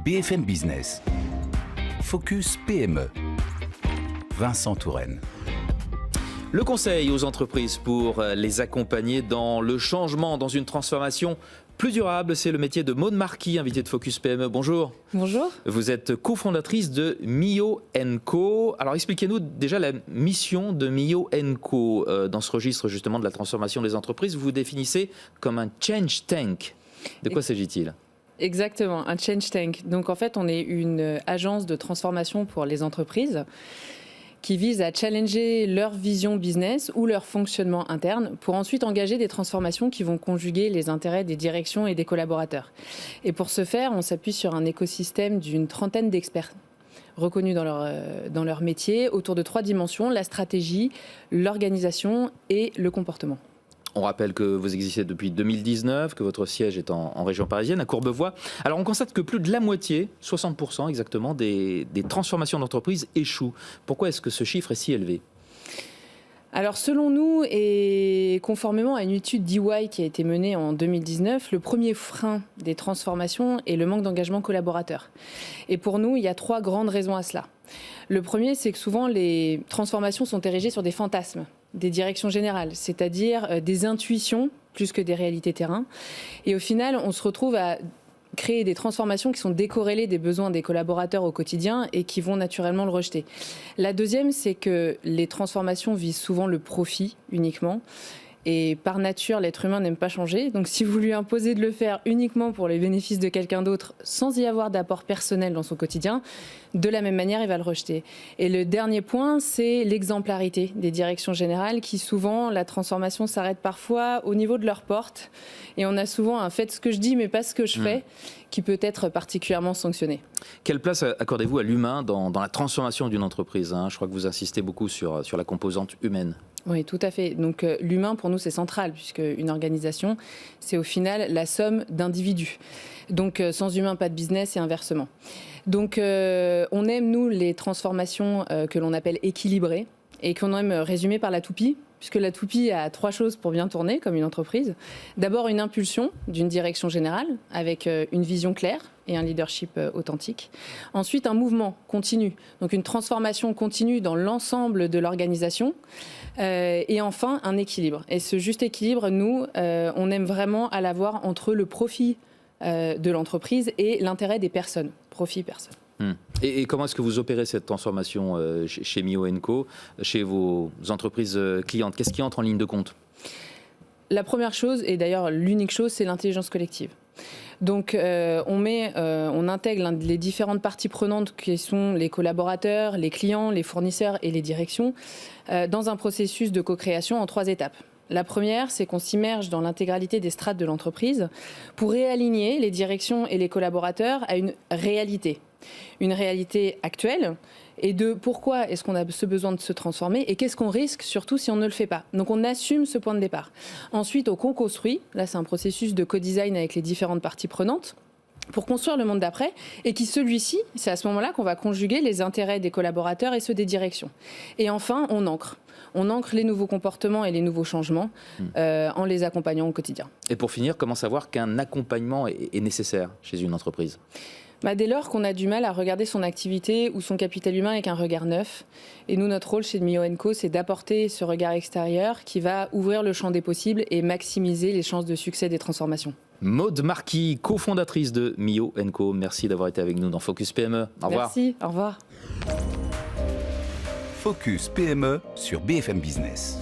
BFM Business. Focus PME. Vincent Touraine. Le conseil aux entreprises pour les accompagner dans le changement, dans une transformation plus durable, c'est le métier de Maude Marquis, invitée de Focus PME. Bonjour. Bonjour. Vous êtes cofondatrice de Mio & Co. Alors expliquez-nous déjà la mission de Mio & Co. Dans ce registre justement de la transformation des entreprises. Vous vous définissez comme un change tank. De quoi s'agit-il ? Exactement, un change tank. Donc en fait, on est une agence de transformation pour les entreprises qui vise à challenger leur vision business ou leur fonctionnement interne pour ensuite engager des transformations qui vont conjuguer les intérêts des directions et des collaborateurs. Et pour ce faire, on s'appuie sur un écosystème d'une trentaine d'experts reconnus dans leur métier autour de 3 dimensions, la stratégie, l'organisation et le comportement. On rappelle que vous existez depuis 2019, que votre siège est en région parisienne, à Courbevoie. Alors on constate que plus de la moitié, 60% exactement, des transformations d'entreprises échouent. Pourquoi est-ce que ce chiffre est si élevé ? Alors selon nous, et conformément à une étude d'EY qui a été menée en 2019, le premier frein des transformations est le manque d'engagement collaborateur. Et pour nous, il y a 3 grandes raisons à cela. Le premier, c'est que souvent les transformations sont érigées sur des fantasmes, des directions générales, c'est-à-dire des intuitions plus que des réalités terrain. Et au final, on se retrouve à créer des transformations qui sont décorrélées des besoins des collaborateurs au quotidien et qui vont naturellement le rejeter. La deuxième, c'est que les transformations visent souvent le profit uniquement. Et par nature, l'être humain n'aime pas changer. Donc si vous lui imposez de le faire uniquement pour les bénéfices de quelqu'un d'autre, sans y avoir d'apport personnel dans son quotidien, de la même manière, il va le rejeter. Et le dernier point, c'est l'exemplarité des directions générales qui souvent, la transformation s'arrête parfois au niveau de leur porte. Et on a souvent un fait ce que je dis, mais pas ce que je fais, qui peut être particulièrement sanctionné. Quelle place accordez-vous à l'humain dans la transformation d'une entreprise ? Je crois que vous insistez beaucoup sur la composante humaine. Oui, tout à fait. Donc l'humain, pour nous, c'est central, puisque une organisation, c'est au final la somme d'individus. Donc sans humain, pas de business et inversement. Donc on aime, nous, les transformations que l'on appelle équilibrées et qu'on aime résumer par la toupie, puisque la toupie a 3 choses pour bien tourner, comme une entreprise. D'abord, une impulsion d'une direction générale, avec une vision claire et un leadership authentique. Ensuite, un mouvement continu, donc une transformation continue dans l'ensemble de l'organisation. Et enfin, un équilibre. Et ce juste équilibre, nous, on aime vraiment à l'avoir entre le profit de l'entreprise et l'intérêt des personnes. Profit, personne. Et comment est-ce que vous opérez cette transformation chez Mio & Co, chez vos entreprises clientes ? Qu'est-ce qui entre en ligne de compte ? La première chose, et d'ailleurs l'unique chose, c'est l'intelligence collective. Donc on intègre les différentes parties prenantes qui sont les collaborateurs, les clients, les fournisseurs et les directions dans un processus de co-création en 3 étapes. La première, c'est qu'on s'immerge dans l'intégralité des strates de l'entreprise pour réaligner les directions et les collaborateurs à une réalité actuelle et de pourquoi est-ce qu'on a ce besoin de se transformer et qu'est-ce qu'on risque surtout si on ne le fait pas. Donc on assume ce point de départ. Ensuite, on co-construit, là c'est un processus de co-design avec les différentes parties prenantes pour construire le monde d'après et qui celui-ci, c'est à ce moment-là qu'on va conjuguer les intérêts des collaborateurs et ceux des directions. Et enfin, on ancre les nouveaux comportements et les nouveaux changements en les accompagnant au quotidien. Et pour finir, comment savoir qu'un accompagnement est nécessaire chez une entreprise ? Dès lors qu'on a du mal à regarder son activité ou son capital humain avec un regard neuf. Et nous, notre rôle chez Mio & Co, c'est d'apporter ce regard extérieur qui va ouvrir le champ des possibles et maximiser les chances de succès des transformations. Maude Marquis, cofondatrice de Mio & Co. Merci d'avoir été avec nous dans Focus PME. Au revoir. Merci, au revoir. Focus PME sur BFM Business.